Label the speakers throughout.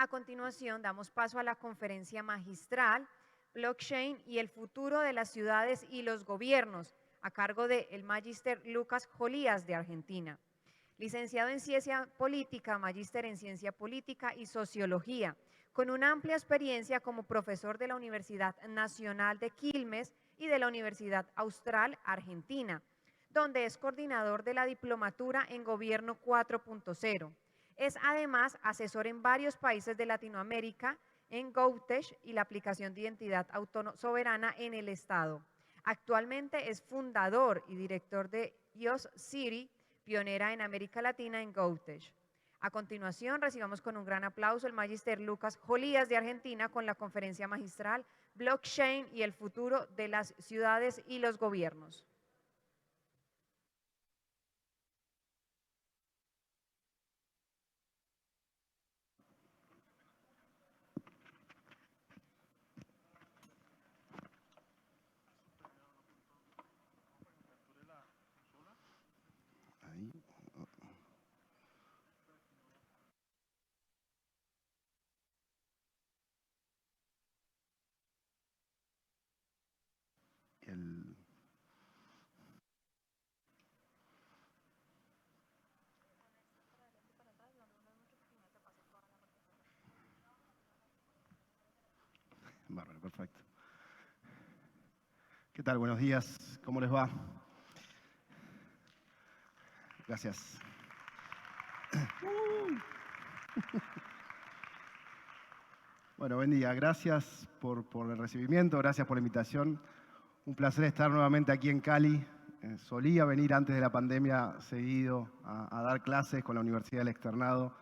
Speaker 1: A continuación, damos paso a la conferencia magistral Blockchain y el futuro de las ciudades y los gobiernos, a cargo del Magíster Lucas Jolías de Argentina. Licenciado en Ciencia Política, Magíster en Ciencia Política y Sociología, con una amplia experiencia como profesor de la Universidad Nacional de Quilmes y de la Universidad Austral Argentina, donde es coordinador de la Diplomatura en Gobierno 4.0. Es además asesor en varios países de Latinoamérica en GovTech y la aplicación de identidad soberana en el Estado. Actualmente es fundador y director de IOS City, pionera en América Latina en GovTech. A continuación, recibamos con un gran aplauso el Magíster Lucas Jolías de Argentina con la conferencia magistral Blockchain y el futuro de las ciudades y los gobiernos.
Speaker 2: Bárbaro, perfecto. ¿Qué tal? Buenos días. ¿Cómo les va? Gracias. Bueno, buen día. Gracias por el recibimiento, gracias por la invitación. Un placer estar nuevamente aquí en Cali. Solía venir antes de la pandemia seguido a dar clases con la Universidad del Externado.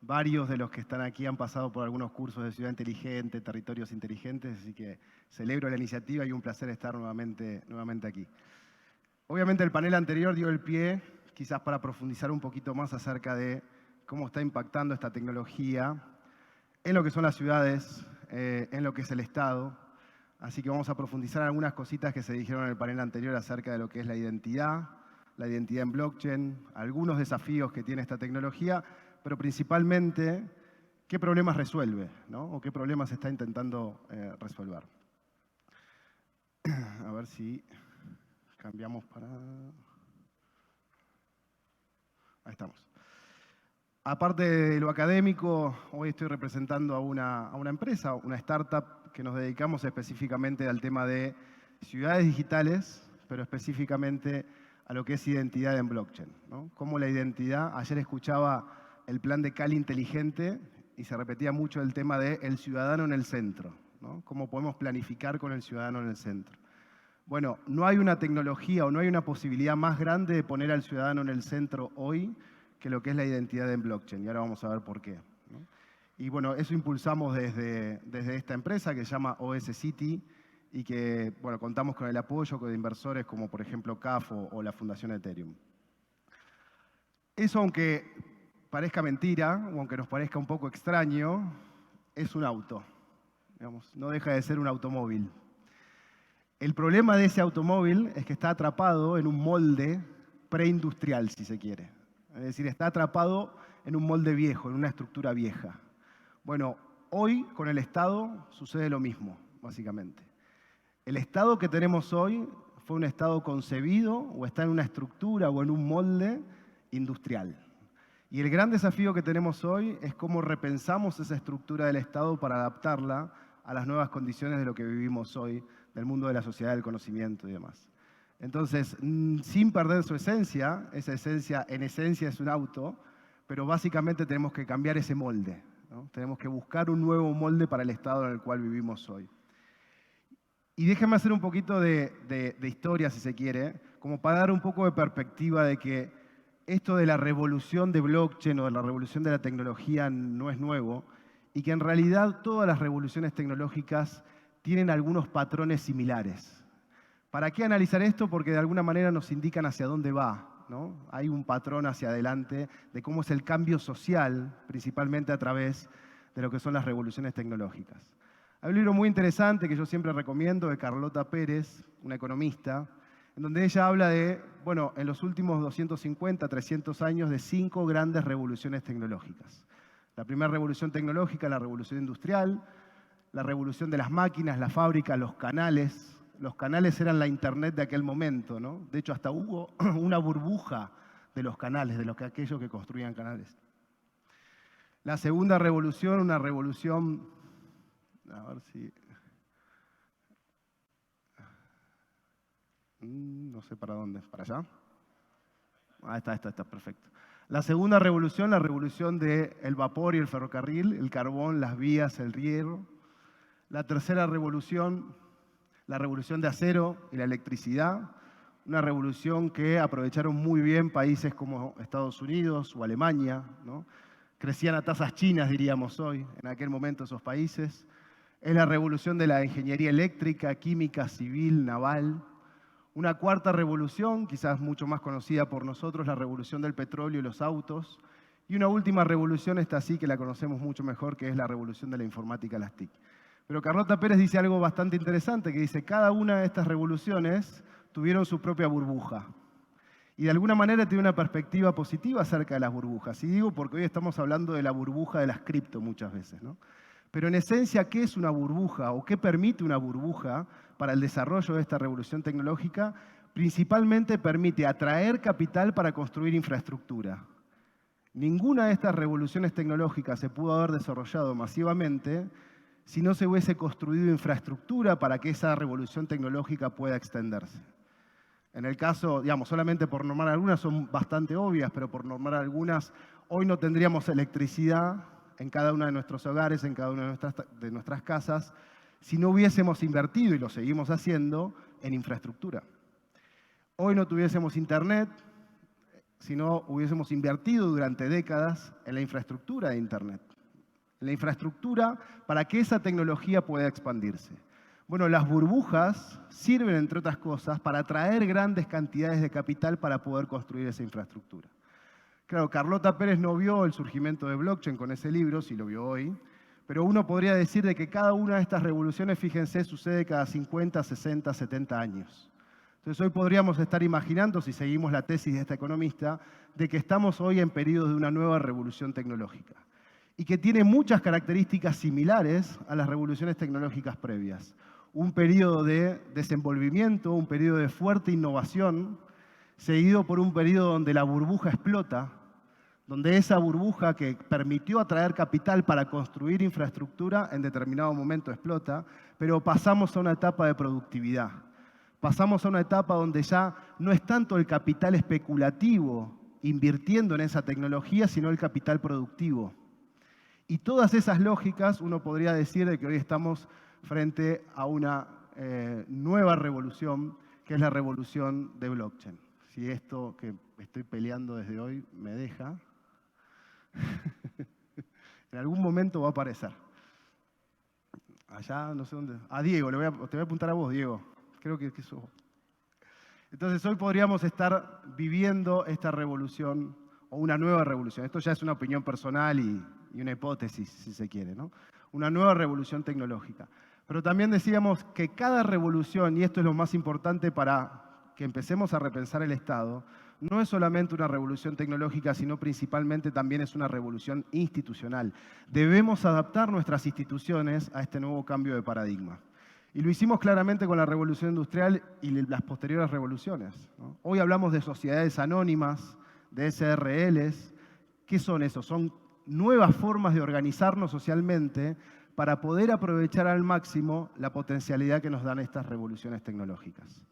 Speaker 2: Varios de los que están aquí han pasado por algunos cursos de Ciudad Inteligente, Territorios Inteligentes, así que celebro la iniciativa y un placer estar nuevamente aquí. Obviamente el panel anterior dio el pie, quizás para profundizar un poquito más acerca de cómo está impactando esta tecnología en lo que son las ciudades, en lo que es el Estado. Así que vamos a profundizar en algunas cositas que se dijeron en el panel anterior acerca de lo que es la identidad en blockchain, algunos desafíos que tiene esta tecnología, pero principalmente qué problemas resuelve, ¿no? O qué problemas está intentando resolver. A ver si cambiamos para... Ahí estamos. Aparte de lo académico, hoy estoy representando a una empresa, una startup que nos dedicamos específicamente al tema de ciudades digitales, pero específicamente a lo que es identidad en blockchain, ¿no? Cómo la identidad, ayer escuchaba el plan de Cali inteligente y se repetía mucho el tema de el ciudadano en el centro, ¿no? Cómo podemos planificar con el ciudadano en el centro. Bueno, no hay una tecnología o no hay una posibilidad más grande de poner al ciudadano en el centro hoy que lo que es la identidad en blockchain. Y ahora vamos a ver por qué, ¿no? Y bueno, eso impulsamos desde esta empresa que se llama OS City y que, bueno, contamos con el apoyo de inversores como por ejemplo CAF o la Fundación Ethereum. Eso, aunque parezca mentira o aunque nos parezca un poco extraño, es un auto. Digamos, no deja de ser un automóvil. El problema de ese automóvil es que está atrapado en un molde preindustrial, si se quiere. Es decir, está atrapado en un molde viejo, en una estructura vieja. Bueno, hoy con el Estado sucede lo mismo, básicamente. El Estado que tenemos hoy fue un Estado concebido o está en una estructura o en un molde industrial. Y el gran desafío que tenemos hoy es cómo repensamos esa estructura del Estado para adaptarla a las nuevas condiciones de lo que vivimos hoy, del mundo de la sociedad del conocimiento y demás. Entonces, sin perder su esencia, esa esencia en esencia es un auto, pero básicamente tenemos que cambiar ese molde, ¿no? Tenemos que buscar un nuevo molde para el estado en el cual vivimos hoy. Y déjenme hacer un poquito de historia, si se quiere, como para dar un poco de perspectiva de que esto de la revolución de blockchain o de la revolución de la tecnología no es nuevo y que en realidad todas las revoluciones tecnológicas tienen algunos patrones similares. ¿Para qué analizar esto? Porque de alguna manera nos indican hacia dónde va, ¿no? Hay un patrón hacia adelante de cómo es el cambio social, principalmente a través de lo que son las revoluciones tecnológicas. Hay un libro muy interesante que yo siempre recomiendo de Carlota Pérez, una economista, en donde ella habla de, bueno, en los últimos 250, 300 años, de 5 grandes revoluciones tecnológicas. La primera revolución tecnológica, la revolución industrial, la revolución de las máquinas, la fábrica, los canales. Los canales eran la internet de aquel momento, ¿no? De hecho, hasta hubo una burbuja de los canales, de aquellos que construían canales. La segunda revolución, una revolución, a ver si, no sé para dónde, ¿para allá? Ah, está, perfecto. La segunda revolución, la revolución del vapor y el ferrocarril, el carbón, las vías, el hierro. La tercera revolución, la revolución de acero y la electricidad, una revolución que aprovecharon muy bien países como Estados Unidos o Alemania, ¿no? Crecían a tasas chinas, diríamos hoy, en aquel momento esos países. Es la revolución de la ingeniería eléctrica, química, civil, naval. Una cuarta revolución, quizás mucho más conocida por nosotros, la revolución del petróleo y los autos. Y una última revolución, esta sí que la conocemos mucho mejor, que es la revolución de la informática, las TIC. Pero Carlota Pérez dice algo bastante interesante, que dice, cada una de estas revoluciones tuvieron su propia burbuja. Y de alguna manera tiene una perspectiva positiva acerca de las burbujas. Y digo porque hoy estamos hablando de la burbuja de las cripto muchas veces, ¿no? Pero en esencia, ¿qué es una burbuja o qué permite una burbuja para el desarrollo de esta revolución tecnológica? Principalmente permite atraer capital para construir infraestructura. Ninguna de estas revoluciones tecnológicas se pudo haber desarrollado masivamente si no se hubiese construido infraestructura para que esa revolución tecnológica pueda extenderse. En el caso, digamos, solamente por nombrar algunas, son bastante obvias, pero por nombrar algunas, hoy no tendríamos electricidad en cada uno de nuestros hogares, en cada una de nuestras casas, si no hubiésemos invertido, y lo seguimos haciendo, en infraestructura. Hoy no tuviésemos internet si no hubiésemos invertido durante décadas en la infraestructura de internet. En la infraestructura para que esa tecnología pueda expandirse. Bueno, las burbujas sirven, entre otras cosas, para atraer grandes cantidades de capital para poder construir esa infraestructura. Claro, Carlota Pérez no vio el surgimiento de blockchain con ese libro, sí lo vio hoy, pero uno podría decir de que cada una de estas revoluciones, fíjense, sucede cada 50, 60, 70 años. Entonces hoy podríamos estar imaginando, si seguimos la tesis de esta economista, de que estamos hoy en periodos de una nueva revolución tecnológica y que tiene muchas características similares a las revoluciones tecnológicas previas. Un periodo de desenvolvimiento, un periodo de fuerte innovación, seguido por un periodo donde la burbuja explota, donde esa burbuja que permitió atraer capital para construir infraestructura en determinado momento explota, pero pasamos a una etapa de productividad. Pasamos a una etapa donde ya no es tanto el capital especulativo invirtiendo en esa tecnología, sino el capital productivo. Y todas esas lógicas, uno podría decir de que hoy estamos frente a una nueva revolución, que es la revolución de blockchain. Si esto que estoy peleando desde hoy me deja, en algún momento va a aparecer. Allá, no sé dónde. A Diego, te voy a apuntar a vos, Diego. Creo que sos vos. Entonces hoy podríamos estar viviendo esta revolución o una nueva revolución. Esto ya es una opinión personal y una hipótesis, si se quiere, ¿no? Una nueva revolución tecnológica. Pero también decíamos que cada revolución, y esto es lo más importante para que empecemos a repensar el Estado, no es solamente una revolución tecnológica, sino principalmente también es una revolución institucional. Debemos adaptar nuestras instituciones a este nuevo cambio de paradigma. Y lo hicimos claramente con la revolución industrial y las posteriores revoluciones, ¿no? Hoy hablamos de sociedades anónimas, de SRLs. ¿Qué son eso? Son nuevas formas de organizarnos socialmente para poder aprovechar al máximo la potencialidad que nos dan estas revoluciones tecnológicas.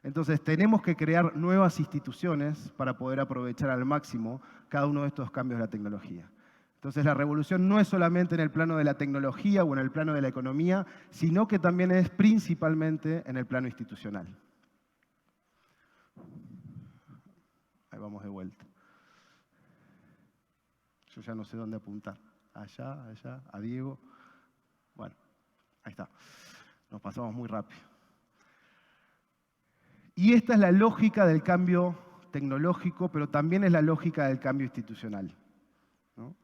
Speaker 2: Entonces, tenemos que crear nuevas instituciones para poder aprovechar al máximo cada uno de estos cambios de la tecnología. Entonces, la revolución no es solamente en el plano de la tecnología o en el plano de la economía, sino que también es principalmente en el plano institucional. Ahí vamos de vuelta. Yo ya no sé dónde apuntar. Allá, allá, a Diego. Bueno, ahí está. Nos pasamos muy rápido. Y esta es la lógica del cambio tecnológico, pero también es la lógica del cambio institucional, ¿no?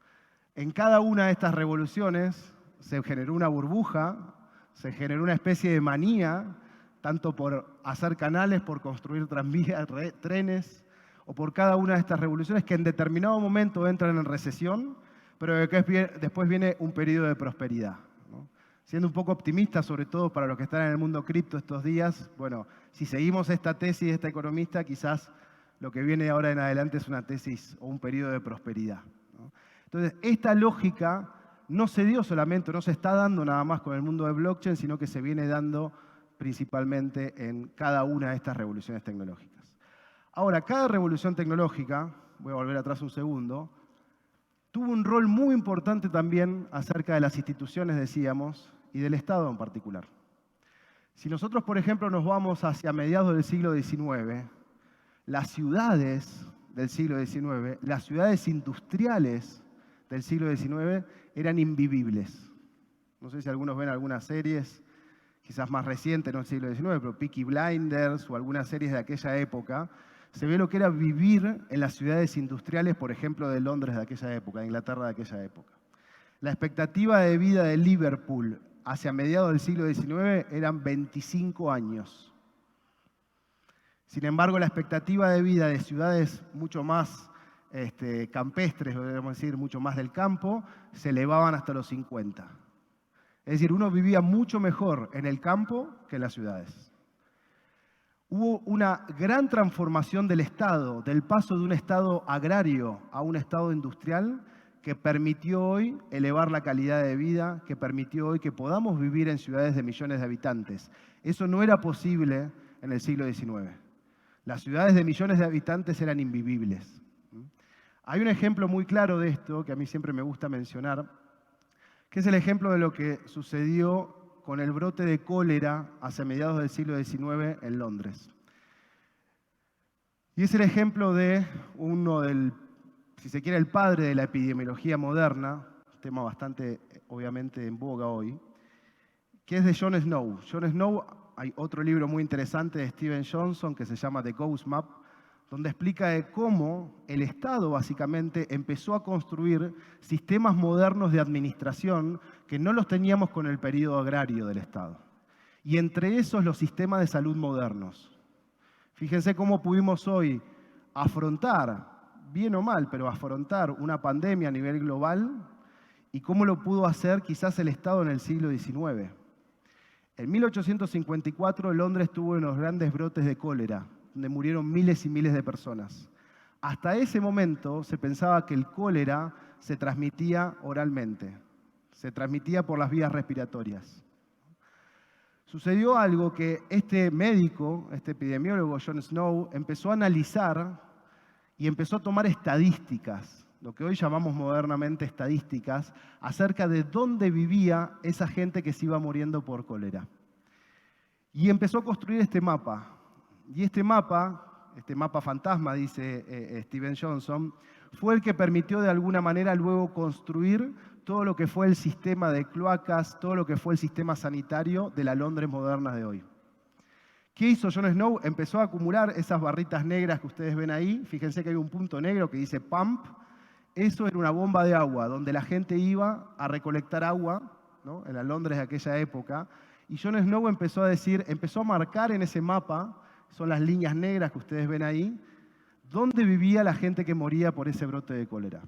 Speaker 2: En cada una de estas revoluciones se generó una burbuja, se generó una especie de manía, tanto por hacer canales, por construir tranvías, trenes, o por cada una de estas revoluciones que en determinado momento entran en recesión, pero después viene un periodo de prosperidad, ¿no? Siendo un poco optimista, sobre todo para los que están en el mundo cripto estos días, bueno, si seguimos esta tesis de esta economista, quizás lo que viene ahora en adelante es una tesis o un periodo de prosperidad, ¿no? Entonces, esta lógica no se dio solamente, no se está dando nada más con el mundo de blockchain, sino que se viene dando principalmente en cada una de estas revoluciones tecnológicas. Ahora, cada revolución tecnológica, voy a volver atrás un segundo, tuvo un rol muy importante también acerca de las instituciones, decíamos, y del Estado en particular. Si nosotros, por ejemplo, nos vamos hacia mediados del siglo XIX, las ciudades del siglo XIX, las ciudades industriales del siglo XIX eran invivibles. No sé si algunos ven algunas series, quizás más recientes, no del siglo XIX, pero Peaky Blinders o algunas series de aquella época, se ve lo que era vivir en las ciudades industriales, por ejemplo, de Londres de aquella época, de Inglaterra de aquella época. La expectativa de vida de Liverpool hacia mediados del siglo XIX eran 25 años. Sin embargo, la expectativa de vida de ciudades mucho más campestres, podríamos decir, mucho más del campo, se elevaban hasta los 50. Es decir, uno vivía mucho mejor en el campo que en las ciudades. Hubo una gran transformación del Estado, del paso de un Estado agrario a un Estado industrial, que permitió hoy elevar la calidad de vida, que permitió hoy que podamos vivir en ciudades de millones de habitantes. Eso no era posible en el siglo XIX. Las ciudades de millones de habitantes eran invivibles. Hay un ejemplo muy claro de esto, que a mí siempre me gusta mencionar, que es el ejemplo de lo que sucedió con el brote de cólera hacia mediados del siglo XIX en Londres. Y es el ejemplo de uno del, si se quiere, el padre de la epidemiología moderna, tema bastante, obviamente, en boga hoy, que es de John Snow. John Snow, hay otro libro muy interesante de Steven Johnson que se llama The Ghost Map, donde explica de cómo el Estado básicamente empezó a construir sistemas modernos de administración que no los teníamos con el periodo agrario del Estado. Y entre esos los sistemas de salud modernos. Fíjense cómo pudimos hoy afrontar, bien o mal, pero afrontar una pandemia a nivel global y cómo lo pudo hacer quizás el Estado en el siglo XIX. En 1854 Londres tuvo unos grandes brotes de cólera, donde murieron miles y miles de personas. Hasta ese momento se pensaba que el cólera se transmitía oralmente, se transmitía por las vías respiratorias. Sucedió algo que este médico, este epidemiólogo John Snow, empezó a analizar y empezó a tomar estadísticas, lo que hoy llamamos modernamente estadísticas, acerca de dónde vivía esa gente que se iba muriendo por cólera. Y empezó a construir este mapa. Y este mapa fantasma, dice Steven Johnson, fue el que permitió de alguna manera luego construir todo lo que fue el sistema de cloacas, todo lo que fue el sistema sanitario de la Londres moderna de hoy. ¿Qué hizo John Snow? Empezó a acumular esas barritas negras que ustedes ven ahí. Fíjense que hay un punto negro que dice pump. Eso era una bomba de agua, donde la gente iba a recolectar agua, ¿no?, en la Londres de aquella época. Y John Snow empezó a marcar en ese mapa, son las líneas negras que ustedes ven ahí, dónde vivía la gente que moría por ese brote de cólera.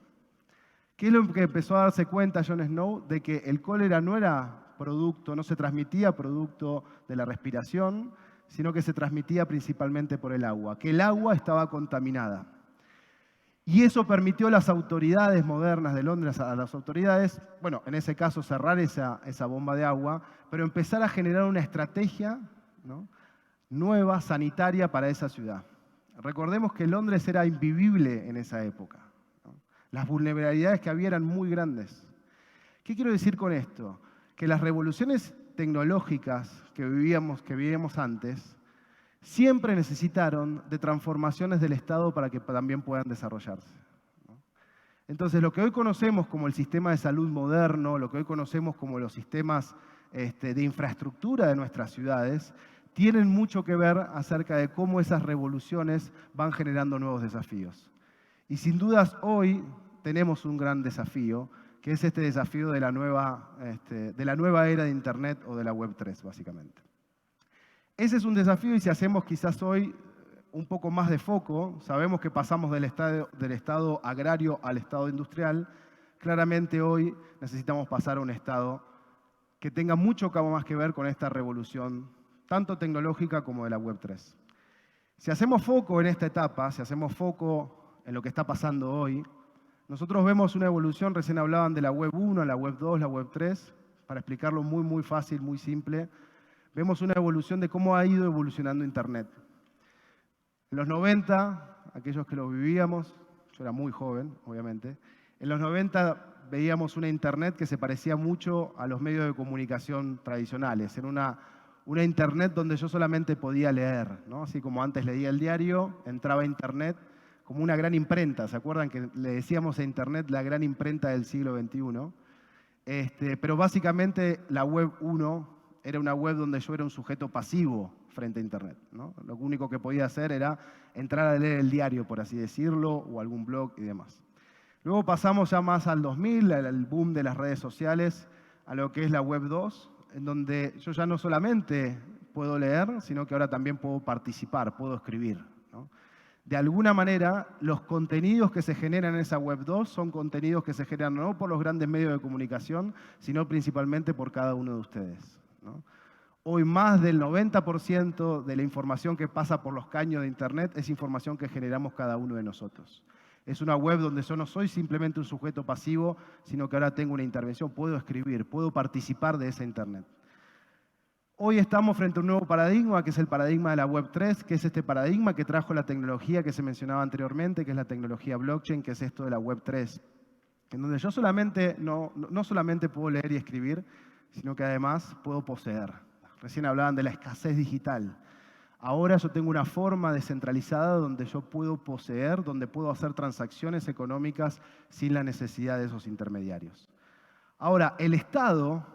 Speaker 2: ¿Qué es lo que empezó a darse cuenta John Snow? De que el cólera no era producto, no se transmitía producto de la respiración, sino que se transmitía principalmente por el agua, que el agua estaba contaminada. Y eso permitió a las autoridades modernas de Londres, a las autoridades, bueno, en ese caso cerrar esa bomba de agua, pero empezar a generar una estrategia, ¿no?, nueva, sanitaria para esa ciudad. Recordemos que Londres era invivible en esa época, ¿no? Las vulnerabilidades que había eran muy grandes. ¿Qué quiero decir con esto? Que las revoluciones tecnológicas que vivíamos antes siempre necesitaron de transformaciones del Estado para que también puedan desarrollarse, ¿no? Entonces, lo que hoy conocemos como el sistema de salud moderno, lo que hoy conocemos como los sistemas de infraestructura de nuestras ciudades, tienen mucho que ver acerca de cómo esas revoluciones van generando nuevos desafíos. Y sin dudas hoy tenemos un gran desafío, que es este desafío de la nueva era de Internet o de la Web3, básicamente. Ese es un desafío, y si hacemos quizás hoy un poco más de foco, sabemos que pasamos del estado agrario al estado industrial, claramente hoy necesitamos pasar a un estado que tenga mucho más que ver con esta revolución, tanto tecnológica como de la Web 3. Si hacemos foco en esta etapa, si hacemos foco en lo que está pasando hoy, nosotros vemos una evolución, recién hablaban de la Web 1, la Web 2, la Web 3, para explicarlo muy fácil, muy simple, vemos una evolución de cómo ha ido evolucionando Internet. En los 90, aquellos que lo vivíamos, yo era muy joven, obviamente, en los 90 veíamos una Internet que se parecía mucho a los medios de comunicación tradicionales. Era una Internet donde yo solamente podía leer, ¿no? Así como antes leía el diario, entraba a Internet como una gran imprenta. ¿Se acuerdan que le decíamos a Internet la gran imprenta del siglo XXI? Pero básicamente la Web 1 era una web donde yo era un sujeto pasivo frente a Internet, ¿no? Lo único que podía hacer era entrar a leer el diario, por así decirlo, o algún blog y demás. Luego pasamos ya más al 2000, al boom de las redes sociales, a lo que es la Web 2, en donde yo ya no solamente puedo leer, sino que ahora también puedo participar, puedo escribir, ¿no? De alguna manera, los contenidos que se generan en esa Web 2 son contenidos que se generan no por los grandes medios de comunicación, sino principalmente por cada uno de ustedes, ¿no? Hoy más del 90% de la información que pasa por los caños de Internet es información que generamos cada uno de nosotros. Es una web donde yo no soy simplemente un sujeto pasivo, sino que ahora tengo una intervención, puedo escribir, puedo participar de esa Internet. Hoy estamos frente a un nuevo paradigma, que es el paradigma de la Web 3, que es este paradigma que trajo la tecnología que se mencionaba anteriormente, que es la tecnología blockchain, que es esto de la Web 3, en donde yo no solamente puedo leer y escribir, sino que además puedo poseer. Recién hablaban de la escasez digital. Ahora yo tengo una forma descentralizada donde yo puedo poseer, donde puedo hacer transacciones económicas sin la necesidad de esos intermediarios. Ahora, el Estado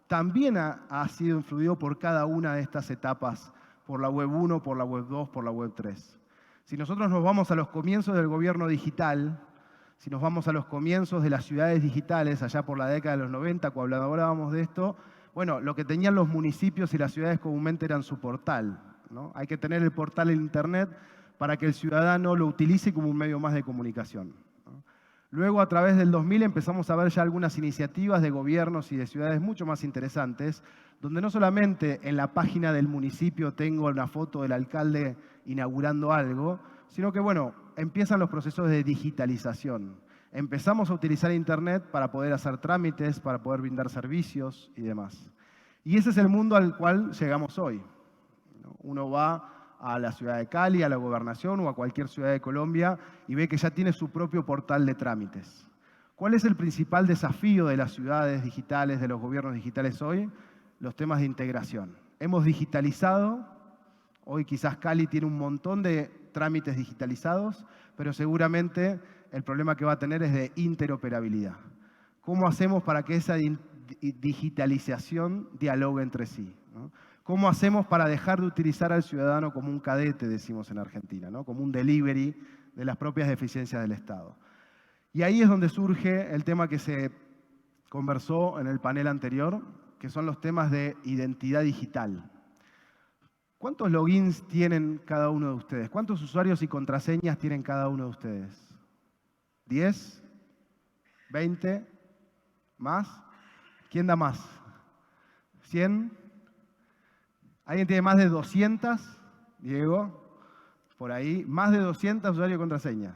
Speaker 2: también ha sido influido por cada una de estas etapas, por la Web 1, por la Web 2, por la Web 3. Si nosotros nos vamos a los comienzos del gobierno digital, si nos vamos a los comienzos de las ciudades digitales, allá por la década de los 90, cuando hablábamos de esto, bueno, lo que tenían los municipios y las ciudades comúnmente eran su portal, ¿no? Hay que tener el portal en Internet para que el ciudadano lo utilice como un medio más de comunicación, ¿no? Luego, a través del 2000, empezamos a ver ya algunas iniciativas de gobiernos y de ciudades mucho más interesantes, donde no solamente en la página del municipio tengo una foto del alcalde inaugurando algo, sino que, bueno, empiezan los procesos de digitalización. Empezamos a utilizar Internet para poder hacer trámites, para poder brindar servicios y demás. Y ese es el mundo al cual llegamos hoy. Uno va a la ciudad de Cali, a la gobernación o a cualquier ciudad de Colombia y ve que ya tiene su propio portal de trámites. ¿Cuál es el principal desafío de las ciudades digitales, de los gobiernos digitales hoy? Los temas de integración. Hemos digitalizado, hoy quizás Cali tiene un montón de trámites digitalizados, pero seguramente el problema que va a tener es de interoperabilidad. ¿Cómo hacemos para que esa digitalización dialogue entre sí, ¿no? ¿Cómo hacemos para dejar de utilizar al ciudadano como un cadete, decimos en Argentina, ¿no? Como un delivery de las propias deficiencias del Estado? Y ahí es donde surge el tema que se conversó en el panel anterior, que son los temas de identidad digital. ¿Cuántos logins tienen cada uno de ustedes? ¿Cuántos usuarios y contraseñas tienen cada uno de ustedes? ¿10? ¿20? ¿Más? ¿Quién da más? ¿100? ¿Alguien tiene más de 200? Diego, por ahí. Más de 200 usuarios y contraseñas.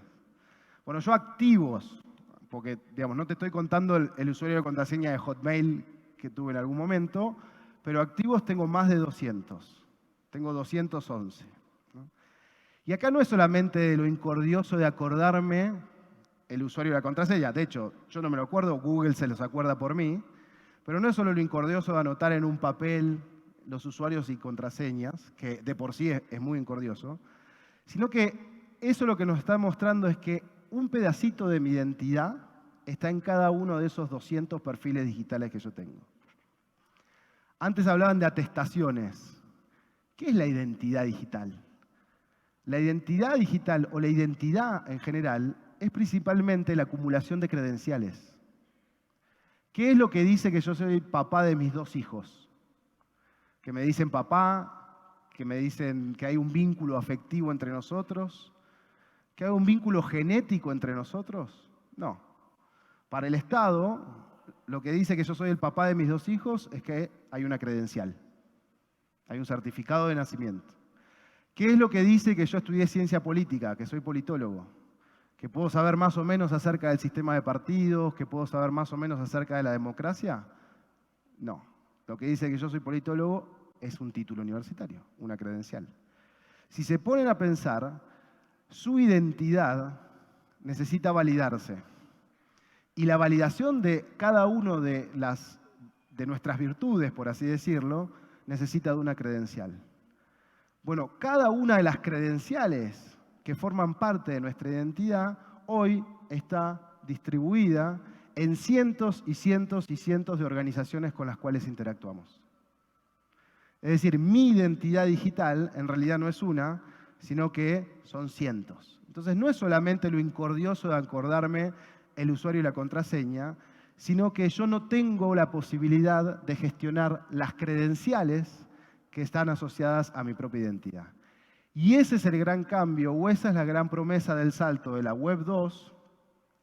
Speaker 2: Bueno, yo activos, porque digamos, no te estoy contando el usuario de contraseña de Hotmail que tuve en algún momento, pero activos tengo más de 200. Tengo 211. ¿No? Y acá no es solamente lo incordioso de acordarme el usuario y la contraseña. De hecho, yo no me lo acuerdo, Google se los acuerda por mí. Pero no es solo lo incordioso de anotar en un papel los usuarios y contraseñas, que de por sí es muy incordioso, sino que eso lo que nos está mostrando es que un pedacito de mi identidad está en cada uno de esos 200 perfiles digitales que yo tengo. Antes hablaban de atestaciones. ¿Qué es la identidad digital? La identidad digital o la identidad en general es principalmente la acumulación de credenciales. ¿Qué es lo que dice que yo soy papá de mis 2 hijos? Que me dicen papá, que me dicen que hay un vínculo afectivo entre nosotros, que hay un vínculo genético entre nosotros. No. Para el Estado, lo que dice que yo soy el papá de mis 2 hijos es que hay una credencial, hay un certificado de nacimiento. ¿Qué es lo que dice que yo estudié ciencia política, que soy politólogo? ¿Que puedo saber más o menos acerca del sistema de partidos? ¿Que puedo saber más o menos acerca de la democracia? No. Lo que dice que yo soy politólogo es un título universitario, una credencial. Si se ponen a pensar, su identidad necesita validarse. Y la validación de cada una de nuestras virtudes, por así decirlo, necesita de una credencial. Bueno, cada una de las credenciales que forman parte de nuestra identidad hoy está distribuida en cientos y cientos y cientos de organizaciones con las cuales interactuamos. Es decir, mi identidad digital en realidad no es una, sino que son cientos. Entonces no es solamente lo incordioso de acordarme el usuario y la contraseña, sino que yo no tengo la posibilidad de gestionar las credenciales que están asociadas a mi propia identidad. Y ese es el gran cambio, o esa es la gran promesa del salto de la Web 2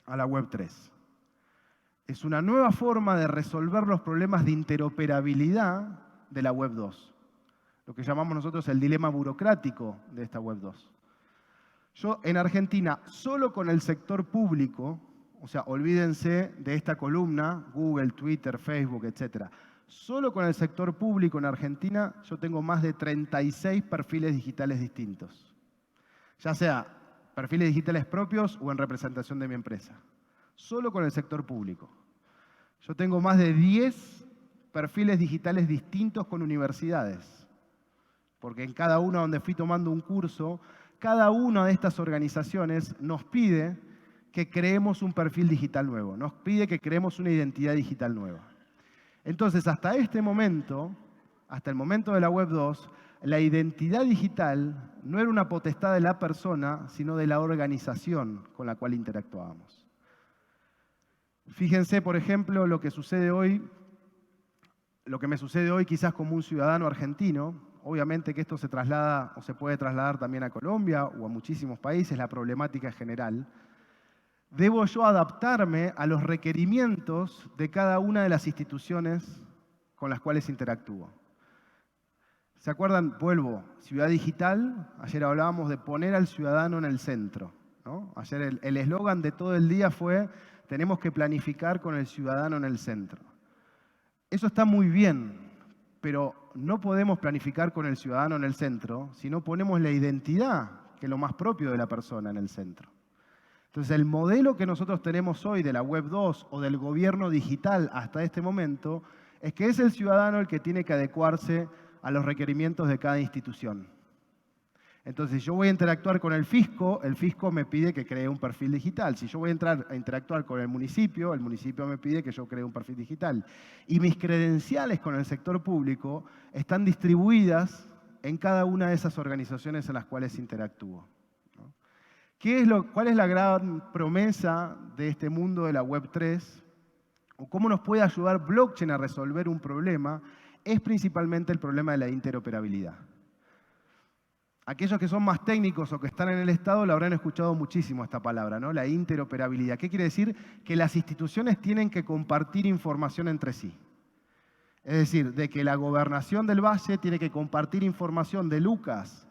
Speaker 2: a la Web 3. Es una nueva forma de resolver los problemas de interoperabilidad de la Web 2. Lo que llamamos nosotros el dilema burocrático de esta Web 2. Yo en Argentina, solo con el sector público, o sea, olvídense de esta columna, Google, Twitter, Facebook, etc. Solo con el sector público en Argentina yo tengo más de 36 perfiles digitales distintos. Ya sea perfiles digitales propios o en representación de mi empresa. Solo con el sector público. Yo tengo más de 10 perfiles digitales distintos con universidades. Porque en cada una donde fui tomando un curso, cada una de estas organizaciones nos pide que creemos un perfil digital nuevo, nos pide que creemos una identidad digital nueva. Entonces, hasta este momento, hasta el momento de la Web 2, la identidad digital no era una potestad de la persona, sino de la organización con la cual interactuábamos. Fíjense, por ejemplo, lo que sucede hoy, lo que me sucede hoy quizás como un ciudadano argentino. Obviamente que esto se traslada o se puede trasladar también a Colombia o a muchísimos países, la problemática es general. Debo yo adaptarme a los requerimientos de cada una de las instituciones con las cuales interactúo. ¿Se acuerdan? Vuelvo, ciudad digital, ayer hablábamos de poner al ciudadano en el centro, ¿no? Ayer el eslogan de todo el día fue, tenemos que planificar con el ciudadano en el centro. Eso está muy bien, pero no podemos planificar con el ciudadano en el centro si no ponemos la identidad, que es lo más propio de la persona, en el centro. Entonces, el modelo que nosotros tenemos hoy de la Web 2 o del gobierno digital hasta este momento es que es el ciudadano el que tiene que adecuarse a los requerimientos de cada institución. Entonces, si yo voy a interactuar con el fisco me pide que cree un perfil digital. Si yo voy a entrar a interactuar con el municipio me pide que yo cree un perfil digital. Y mis credenciales con el sector público están distribuidas en cada una de esas organizaciones en las cuales interactúo. ¿Cuál es la gran promesa de este mundo de la Web 3? ¿O cómo nos puede ayudar blockchain a resolver un problema? Es principalmente el problema de la interoperabilidad. Aquellos que son más técnicos o que están en el Estado lo habrán escuchado muchísimo esta palabra, ¿no? La interoperabilidad. ¿Qué quiere decir? Que las instituciones tienen que compartir información entre sí. Es decir, de que la gobernación del Valle tiene que compartir información de Lucas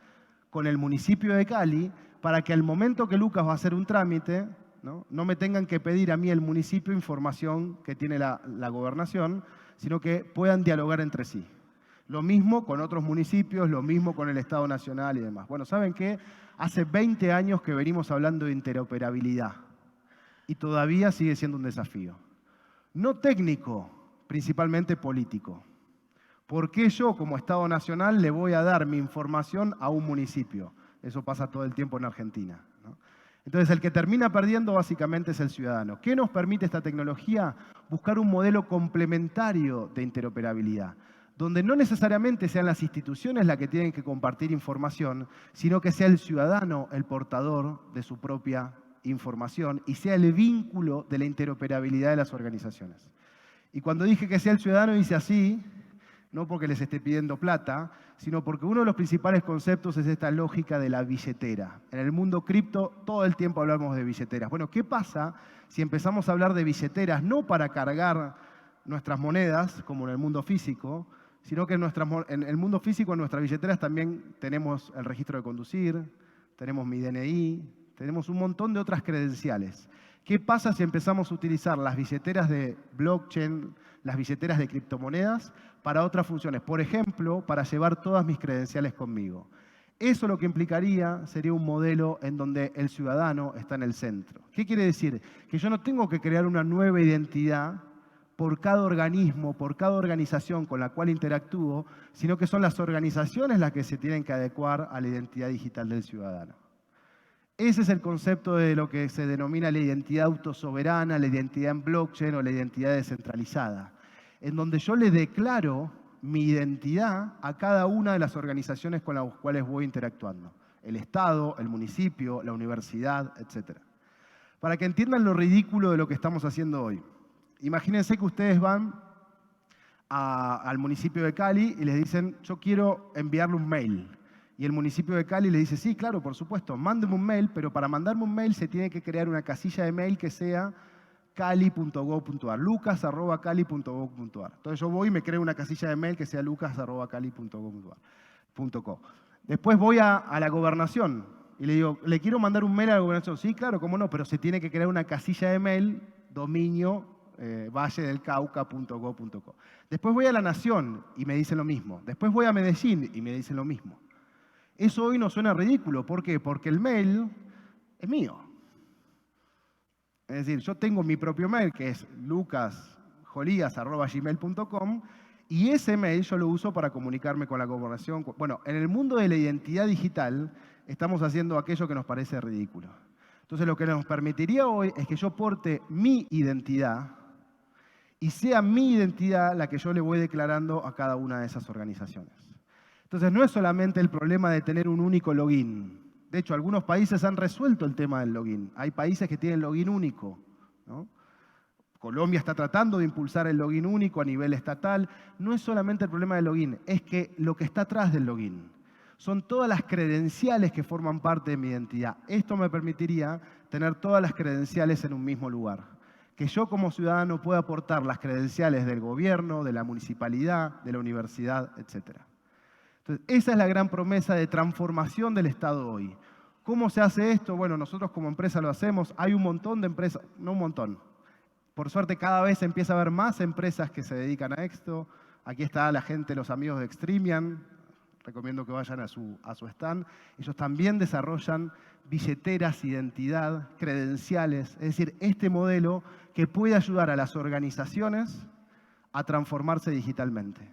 Speaker 2: con el municipio de Cali para que al momento que Lucas va a hacer un trámite, no me tengan que pedir a mí el municipio información que tiene la gobernación, sino que puedan dialogar entre sí. Lo mismo con otros municipios, lo mismo con el Estado Nacional y demás. Bueno, ¿saben qué? Hace 20 años que venimos hablando de interoperabilidad y todavía sigue siendo un desafío. No técnico, principalmente político. ¿Por qué yo, como Estado Nacional, le voy a dar mi información a un municipio? Eso pasa todo el tiempo en Argentina, ¿no? Entonces, el que termina perdiendo básicamente es el ciudadano. ¿Qué nos permite esta tecnología? Buscar un modelo complementario de interoperabilidad, donde no necesariamente sean las instituciones las que tienen que compartir información, sino que sea el ciudadano el portador de su propia información y sea el vínculo de la interoperabilidad de las organizaciones. Y cuando dije que sea el ciudadano, hice así, no porque les esté pidiendo plata, sino porque uno de los principales conceptos es esta lógica de la billetera. En el mundo cripto todo el tiempo hablamos de billeteras. Bueno, ¿qué pasa si empezamos a hablar de billeteras no para cargar nuestras monedas, como en el mundo físico, sino que en el mundo físico, en nuestras billeteras también tenemos el registro de conducir, tenemos mi DNI, tenemos un montón de otras credenciales. ¿Qué pasa si empezamos a utilizar las billeteras de blockchain, las billeteras de criptomonedas, para otras funciones? Por ejemplo, para llevar todas mis credenciales conmigo. Eso lo que implicaría sería un modelo en donde el ciudadano está en el centro. ¿Qué quiere decir? Que yo no tengo que crear una nueva identidad por cada organismo, por cada organización con la cual interactúo, sino que son las organizaciones las que se tienen que adecuar a la identidad digital del ciudadano. Ese es el concepto de lo que se denomina la identidad autosoberana, la identidad en blockchain o la identidad descentralizada, en donde yo le declaro mi identidad a cada una de las organizaciones con las cuales voy interactuando. El Estado, el municipio, la universidad, etc. Para que entiendan lo ridículo de lo que estamos haciendo hoy. Imagínense que ustedes van al municipio de Cali y les dicen, yo quiero enviarle un mail. Y el municipio de Cali le dice, sí, claro, por supuesto, mándeme un mail, pero para mandarme un mail se tiene que crear una casilla de mail que sea cali.gov.ar, lucas@cali.gov.ar. Entonces yo voy y me creo una casilla de mail que sea lucas@cali.gov.ar. Después voy a la gobernación y le digo, ¿le quiero mandar un mail a la gobernación? Sí, claro, cómo no, pero se tiene que crear una casilla de mail, dominio, valledelcauca.gov.co. Después voy a la Nación y me dicen lo mismo. Después voy a Medellín y me dicen lo mismo. Eso hoy nos suena ridículo. ¿Por qué? Porque el mail es mío. Es decir, yo tengo mi propio mail, que es lucasjolías@gmail.com, y ese mail yo lo uso para comunicarme con la gobernación. Bueno, en el mundo de la identidad digital estamos haciendo aquello que nos parece ridículo. Entonces, lo que nos permitiría hoy es que yo porte mi identidad y sea mi identidad la que yo le voy declarando a cada una de esas organizaciones. Entonces, no es solamente el problema de tener un único login. De hecho, algunos países han resuelto el tema del login. Hay países que tienen login único, ¿no? Colombia está tratando de impulsar el login único a nivel estatal. No es solamente el problema del login, es que lo que está atrás del login son todas las credenciales que forman parte de mi identidad. Esto me permitiría tener todas las credenciales en un mismo lugar. Que yo como ciudadano pueda aportar las credenciales del gobierno, de la municipalidad, de la universidad, etc. Entonces, esa es la gran promesa de transformación del Estado hoy. ¿Cómo se hace esto? Bueno, nosotros como empresa lo hacemos. Hay un montón de empresas, no un montón. Por suerte cada vez empieza a haber más empresas que se dedican a esto. Aquí está la gente, los amigos de Extremian. Recomiendo que vayan a su stand. Ellos también desarrollan billeteras, identidad, credenciales. Es decir, este modelo que puede ayudar a las organizaciones a transformarse digitalmente.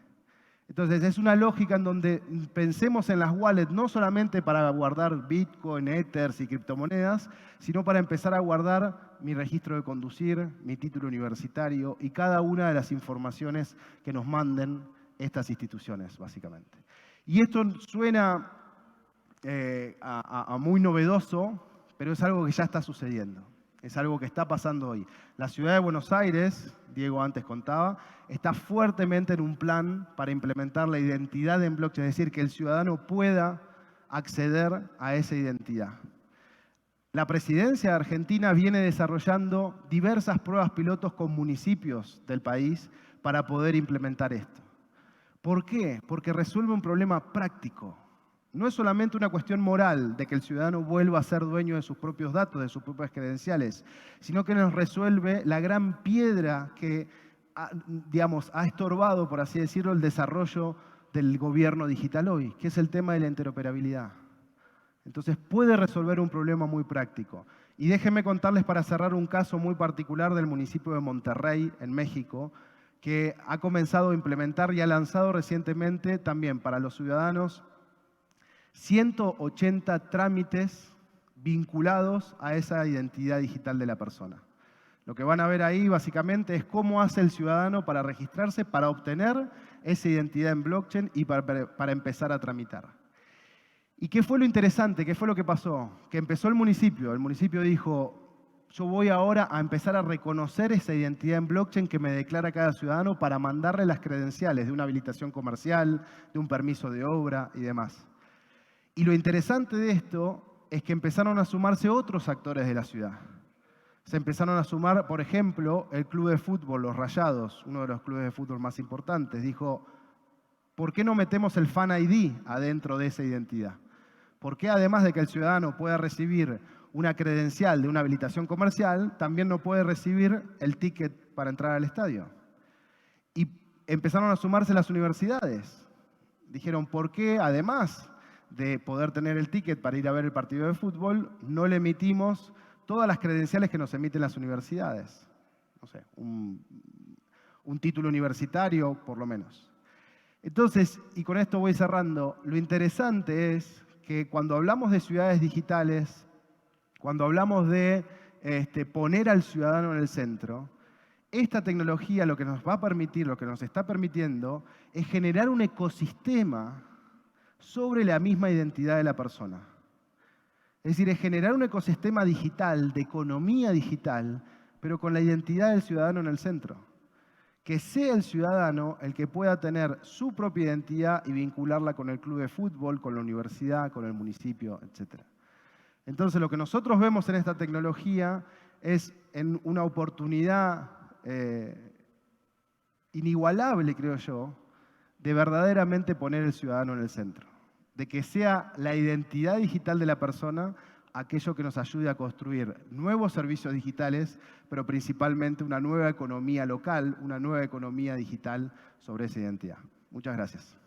Speaker 2: Entonces, es una lógica en donde pensemos en las wallets no solamente para guardar Bitcoin, Ethers y criptomonedas, sino para empezar a guardar mi registro de conducir, mi título universitario y cada una de las informaciones que nos manden estas instituciones, básicamente. Y esto suena a muy novedoso, pero es algo que ya está sucediendo. Es algo que está pasando hoy. La ciudad de Buenos Aires, Diego antes contaba, está fuertemente en un plan para implementar la identidad en blockchain, es decir, que el ciudadano pueda acceder a esa identidad. La presidencia de Argentina viene desarrollando diversas pruebas pilotos con municipios del país para poder implementar esto. ¿Por qué? Porque resuelve un problema práctico. No es solamente una cuestión moral de que el ciudadano vuelva a ser dueño de sus propios datos, de sus propias credenciales, sino que nos resuelve la gran piedra que, digamos, ha estorbado, por así decirlo, el desarrollo del gobierno digital hoy, que es el tema de la interoperabilidad. Entonces puede resolver un problema muy práctico. Y déjenme contarles para cerrar un caso muy particular del municipio de Monterrey, en México, que ha comenzado a implementar y ha lanzado recientemente también para los ciudadanos 180 trámites vinculados a esa identidad digital de la persona. Lo que van a ver ahí básicamente es cómo hace el ciudadano para registrarse, para obtener esa identidad en blockchain y para empezar a tramitar. ¿Y qué fue lo interesante? ¿Qué fue lo que pasó? Que empezó el municipio dijo, yo voy ahora a empezar a reconocer esa identidad en blockchain que me declara cada ciudadano para mandarle las credenciales de una habilitación comercial, de un permiso de obra y demás. Y lo interesante de esto es que empezaron a sumarse otros actores de la ciudad. Se empezaron a sumar, por ejemplo, el club de fútbol, los Rayados, uno de los clubes de fútbol más importantes, dijo, ¿por qué no metemos el Fan ID adentro de esa identidad? ¿Por qué además de que el ciudadano pueda recibir una credencial de una habilitación comercial, también no puede recibir el ticket para entrar al estadio? Y empezaron a sumarse las universidades. Dijeron, ¿por qué además de poder tener el ticket para ir a ver el partido de fútbol, no le emitimos todas las credenciales que nos emiten las universidades? No sé, un título universitario por lo menos. Entonces, y con esto voy cerrando, lo interesante es que cuando hablamos de ciudades digitales, cuando hablamos de poner al ciudadano en el centro, esta tecnología lo que nos va a permitir, lo que nos está permitiendo, es generar un ecosistema sobre la misma identidad de la persona. Es decir, es generar un ecosistema digital, de economía digital, pero con la identidad del ciudadano en el centro. Que sea el ciudadano el que pueda tener su propia identidad y vincularla con el club de fútbol, con la universidad, con el municipio, etc. Entonces, lo que nosotros vemos en esta tecnología es en una oportunidad inigualable, creo yo, de verdaderamente poner al ciudadano en el centro. De que sea la identidad digital de la persona aquello que nos ayude a construir nuevos servicios digitales, pero principalmente una nueva economía local, una nueva economía digital sobre esa identidad. Muchas gracias.